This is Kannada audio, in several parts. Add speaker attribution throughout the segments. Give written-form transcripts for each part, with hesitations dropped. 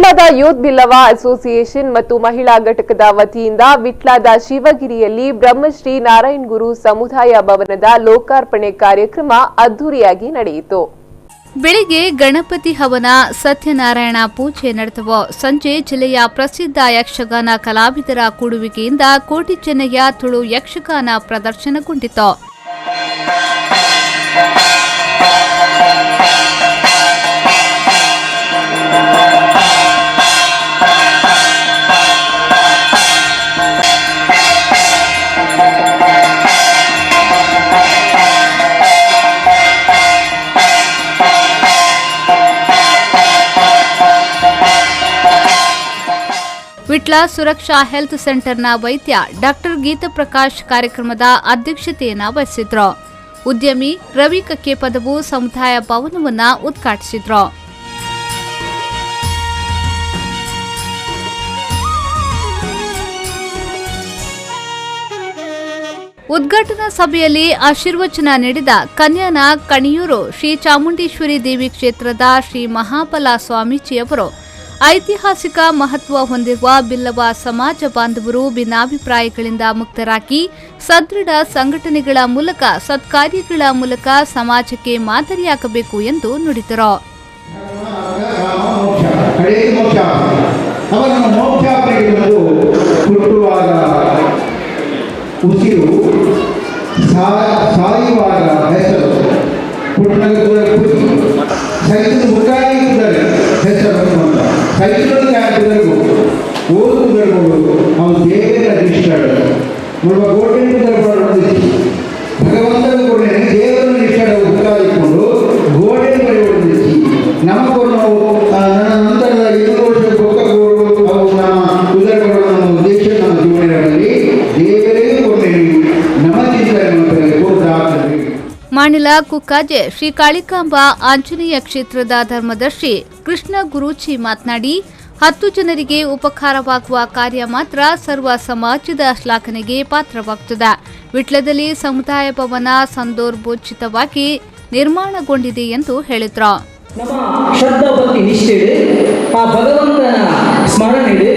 Speaker 1: ವಿಟ್ಲದ ಯೂತ್ ಬಿಲ್ಲವ ಅಸೋಸಿಯೇಷನ್ ಮತ್ತು ಮಹಿಳಾ ಘಟಕದ ವತಿಯಿಂದ ವಿಟ್ಲದ ಶಿವಗಿರಿಯಲ್ಲಿ ಬ್ರಹ್ಮಶ್ರೀ ನಾರಾಯಣ್ ಗುರು ಸಮುದಾಯ ಭವನದ ಲೋಕಾರ್ಪಣೆ ಕಾರ್ಯಕ್ರಮ ಅದ್ದೂರಿಯಾಗಿ ನಡೆಯಿತು.
Speaker 2: ಬೆಳಿಗ್ಗೆ ಗಣಪತಿ ಹವನ, ಸತ್ಯನಾರಾಯಣ ಪೂಜೆ ನಡೆದವು. ಸಂಜೆ ಜಿಲ್ಲೆಯ ಪ್ರಸಿದ್ಧ ಯಕ್ಷಗಾನ ಕಲಾವಿದರ ಕೂಡುವಿಕೆಯಿಂದ ಕೋಟಿ ಚೆನ್ನಯ್ಯ ತುಳು ಯಕ್ಷಗಾನ ಪ್ರದರ್ಶನಗೊಂಡಿತು. ವಿಟ್ಲ ಸುರಕ್ಷಾ ಹೆಲ್ತ್ ಸೆಂಟರ್ನ ವೈದ್ಯ ಡಾಕ್ಟರ್ ಗೀತಪ್ರಕಾಶ್ ಕಾರ್ಯಕ್ರಮದ ಅಧ್ಯಕ್ಷತೆಯನ್ನು ವಹಿಸಿದ್ರು. ಉದ್ಯಮಿ ರವಿ ಕಕ್ಕೇಪದವು ಸಮುದಾಯ ಭವನವನ್ನು ಉದ್ಘಾಟಿಸಿದ್ರು. ಉದ್ಘಾಟನಾ ಸಭೆಯಲ್ಲಿ ಆಶೀರ್ವಚನ ನೀಡಿದ ಕನ್ಯಾನ ಕಣಿಯೂರು ಶ್ರೀ ಚಾಮುಂಡೇಶ್ವರಿ ದೇವಿ ಕ್ಷೇತ್ರದ ಶ್ರೀ ಮಹಾಬಲ ಸ್ವಾಮೀಜಿಯವರು ಐತಿಹಾಸಿಕ ಮಹತ್ವ ಹೊಂದಿರುವ ಬಿಲ್ಲವ ಸಮಾಜ ಬಾಂಧವರು ಭಿನ್ನಾಭಿಪ್ರಾಯಗಳಿಂದ ಮುಕ್ತರಾಗಿ ಸದೃಢ ಸಂಘಟನೆಗಳ ಮೂಲಕ ಸತ್ಕಾರ್ಯಗಳ ಮೂಲಕ ಸಮಾಜಕ್ಕೆ ಮಾದರಿಯಾಗಬೇಕು ಎಂದು ನುಡಿದರು. ಮಾಣಿಲ ಕುಕ್ಕಾಜೆ ಶ್ರೀ ಕಾಳಿಕಾಂಬಾ ಆಂಜನೇಯ ಕ್ಷೇತ್ರದ ಧರ್ಮದರ್ಶಿ ಕೃಷ್ಣ ಗುರೂಜಿ ಮಾತನಾಡಿ 10 ಜನರಿಗೆ ಉಪಕಾರವಾಗುವ ಕಾರ್ಯ ಮಾತ್ರ ಸರ್ವ ಸಮಾಜದ ಶ್ಲಾಘನೆಗೆ ಪಾತ್ರವಾಗುತ್ತದೆ. ವಿಟ್ಲದಲ್ಲಿ ಸಮುದಾಯ ಭವನ ಸಂದರ್ಭೋಚಿತವಾಗಿ ನಿರ್ಮಾಣಗೊಂಡಿದೆ ಎಂದು ಹೇಳಿದರು.
Speaker 3: ನಮ್ಮ ಶ್ರದ್ಧಾ ಭಕ್ತಿ ನಿಷ್ಠೆ ಆ ಭಗವಂತನ ಸ್ಮರಣೆ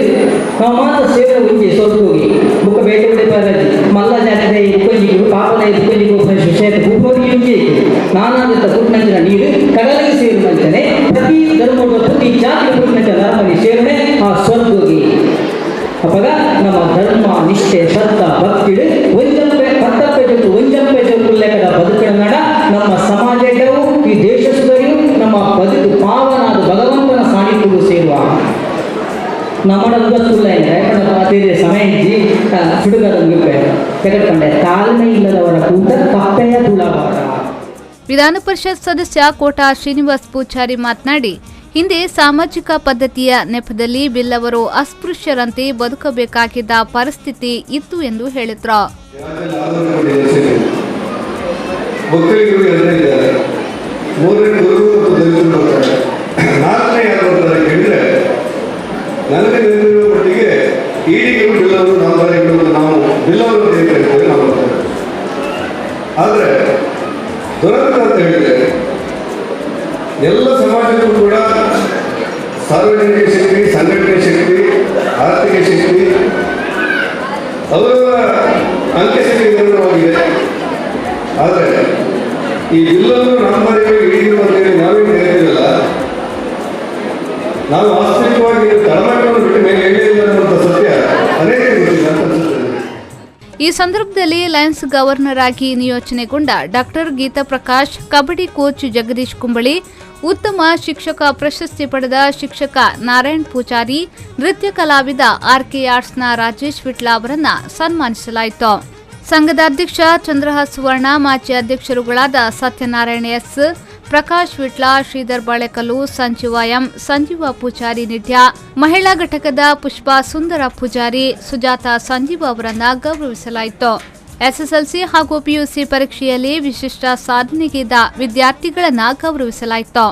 Speaker 3: ನಾವು ಮಾತ್ರ ಸೇವೆ ಉಂಜೆ ಸ್ವರ್ಗೋಗಿ ಬುಕ್ಕ ಬೇಟೆ ಪರದಿ ಮಲ್ಲ ಜಾತಿಯ ಉಪಜಿಗೂ ಪಾಪದ ಉಪಜಿಗೂ ವಿಷಯ ಭೂಪೋಗಿ ಉಂಜೆ ನಾನಾದ ಪುಟ್ನಂಚಿನ ನೀರು ಕಡಲಿಗೆ ಸೇರುವಂತೆ ಪ್ರತಿ ಧರ್ಮದ ಪ್ರತಿ ಜಾತಿಯ ಪುಟ್ನಂಚ ಧರ್ಮಕ್ಕೆ ಸೇರಣೆ ಆ ಸ್ವರ್ಗೋಗಿ ಅವಾಗ ನಮ್ಮ ಧರ್ಮ ನಿಷ್ಠೆ ಶ್ರದ್ಧಾ ಭಕ್ತಿ ಒಂಜಂಪೆ ಪತ್ತಪ್ಪೆ ಜೊತೆ ಒಂಜಂಪೆ ಜೊತೆ ಲೆಕ್ಕದ ಬದುಕಿನ ನಡ ನಮ್ಮ ಸಮಾಜವು ಈ ದೇಶ ಸುಧರಿಯು ನಮ್ಮ ಬದುಕು ಪಾವನಾದ ಭಗವಂತನ ಸಾನ್ನಿಧ್ಯವು ಸೇರುವ ನಮ್ಮ ಸಮಯ ತಾಳ್ಮೆ ಇಲ್ಲದವರ ಕೂಟ ಕಪ್ಪೆಯ ತುಳಬಾರ.
Speaker 2: ವಿಧಾನ ಪರಿಷತ್ ಸದಸ್ಯ ಕೋಟಾ ಶ್ರೀನಿವಾಸ್ ಪೂಜಾರಿ ಮಾತನಾಡಿ, ಹಿಂದೆ ಸಾಮಾಜಿಕ ಪದ್ಧತಿಯ ನೆಪದಲ್ಲಿ ಬಿಲ್ಲವರು ಅಸ್ಪೃಶ್ಯರಂತೆ ಬದುಕಬೇಕಾಗಿದ್ದ ಪರಿಸ್ಥಿತಿ ಇತ್ತು ಎಂದು ಹೇಳಿದ್ರು.
Speaker 4: ನನಗೆ ನೆನಪಿರುವ ಮಟ್ಟಿಗೆ ಈಡಿಗಳು ಬಿಲ್ಲವರು ನಾವು ಬಿಲ್ಲವರು ನಾವು ಆದರೆ ದುರಂತ ಅಂತ ಹೇಳಿದರೆ ಎಲ್ಲ ಸಮಾಜಕ್ಕೂ ಕೂಡ ಸಾರ್ವಜನಿಕ ಶಕ್ತಿ, ಸಂಘಟನೆ ಶಕ್ತಿ, ಆರ್ಥಿಕ ಶಕ್ತಿ, ಅವರ ಅಂಕೆ ಶಕ್ತಿ ನಿರ್ಮಾಣವಾಗಿದೆ. ಆದರೆ ಈ ಬಿಲ್ಲವರು ನಮ್ಮವರಿಗೆ ಈಡಿಗಳು ಅಂತೇಳಿ ನಾವೇನು ಹೇಳ್ತಿರಲ್ಲ, ನಾವು ವಾಸ್ತವಿಕವಾಗಿ ತಳಮಟ್ಟವನ್ನು ಬಿಟ್ಟು ಮೇಲೆ ಹೇಳಿಲ್ಲ ಅನ್ನುವಂಥ ಸತ್ಯ ಅನೇಕ ಗೊತ್ತಿಲ್ಲ ಅಂತ ಅನಿಸುತ್ತದೆ.
Speaker 2: ಈ ಸಂದರ್ಭದಲ್ಲಿ ಲಯನ್ಸ್ ಗವರ್ನರ್ ಆಗಿ ನಿಯೋಜನೆಗೊಂಡ ಡಾಕ್ಟರ್ ಗೀತಪ್ರಕಾಶ್, ಕಬಡ್ಡಿ ಕೋಚ್ ಜಗದೀಶ್ ಕುಂಬಳಿ, ಉತ್ತಮ ಶಿಕ್ಷಕ ಪ್ರಶಸ್ತಿ ಪಡೆದ ಶಿಕ್ಷಕ ನಾರಾಯಣ್ ಪೂಜಾರಿ, ನೃತ್ಯ ಕಲಾವಿದ ಆರ್ಕೆ ಆರ್ಟ್ಸ್ನ ರಾಜೇಶ್ ವಿಟ್ಲ ಅವರನ್ನ ಸನ್ಮಾನಿಸಲಾಯಿತು. ಸಂಘದ ಅಧ್ಯಕ್ಷ ಚಂದ್ರಹಾಸ್ ಸುವರ್ಣ, ಮಾಜಿ ಅಧ್ಯಕ್ಷರುಗಳಾದ ಸತ್ಯನಾರಾಯಣ ಎಸ್, ಪ್ರಕಾಶ್ ವಿಟ್ಲ, ಶ್ರೀಧರ್ ಬಾಳೆಕಲ್ಲು, ಸಂಜೀವ ಎಂ, ಸಂಜೀವ ಪೂಜಾರಿ ನಿಡ್ಯ, ಮಹಿಳಾ ಘಟಕದ ಪುಷ್ಪಾ ಸುಂದರ ಪೂಜಾರಿ, ಸುಜಾತ ಸಂಜೀವ ಅವರನ್ನ ಗೌರವಿಸಲಾಯಿತು. ಎಸ್ಎಸ್ಎಲ್ಸಿ ಹಾಗೂ ಪಿಯುಸಿ ಪರೀಕ್ಷೆಯಲ್ಲಿ ವಿಶಿಷ್ಟ ಸಾಧನೆಗೈದ ವಿದ್ಯಾರ್ಥಿಗಳನ್ನ ಗೌರವಿಸಲಾಯಿತು.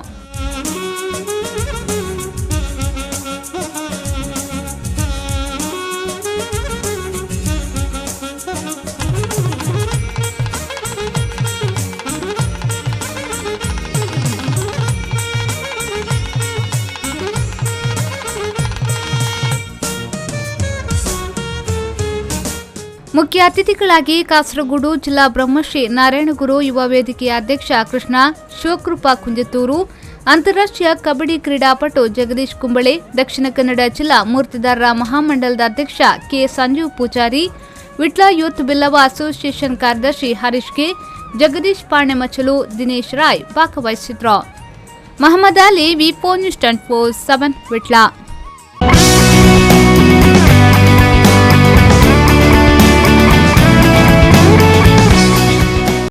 Speaker 2: ಮುಖ್ಯ ಅತಿಥಿಗಳಾಗಿ ಕಾಸರಗೋಡು ಜಿಲ್ಲಾ ಬ್ರಹ್ಮಶ್ರೀ ನಾರಾಯಣಗುರು ಯುವ ವೇದಿಕೆಯ ಅಧ್ಯಕ್ಷ ಕೃಷ್ಣ ಶಿವಕೃಪಾ ಕುಂಜತ್ತೂರು, ಅಂತಾರಾಷ್ಟ್ರೀಯ ಕಬಡ್ಡಿ ಕ್ರೀಡಾಪಟು ಜಗದೀಶ್ ಕುಂಬಳೆ, ದಕ್ಷಿಣ ಕನ್ನಡ ಜಿಲ್ಲಾ ಮೂರ್ತಿದಾರರ ಮಹಾಮಂಡಲದ ಅಧ್ಯಕ್ಷ K Sanjeev Poojari, Vitla youth Billava association ಕಾರ್ಯದರ್ಶಿ ಹರೀಶ್ ಕೆ, ಜಗದೀಶ್ ಪಾಣೆಮಚಲು, ದಿನೇಶ್ ರಾಯ್ ಭಾಗವಹಿಸಿದ್ರು. ಮಹಮ್ಮದ್ ಅಲಿ, ವಿ4 ನ್ಯೂಸ್ 24/7 ವಿಟ್ಲ.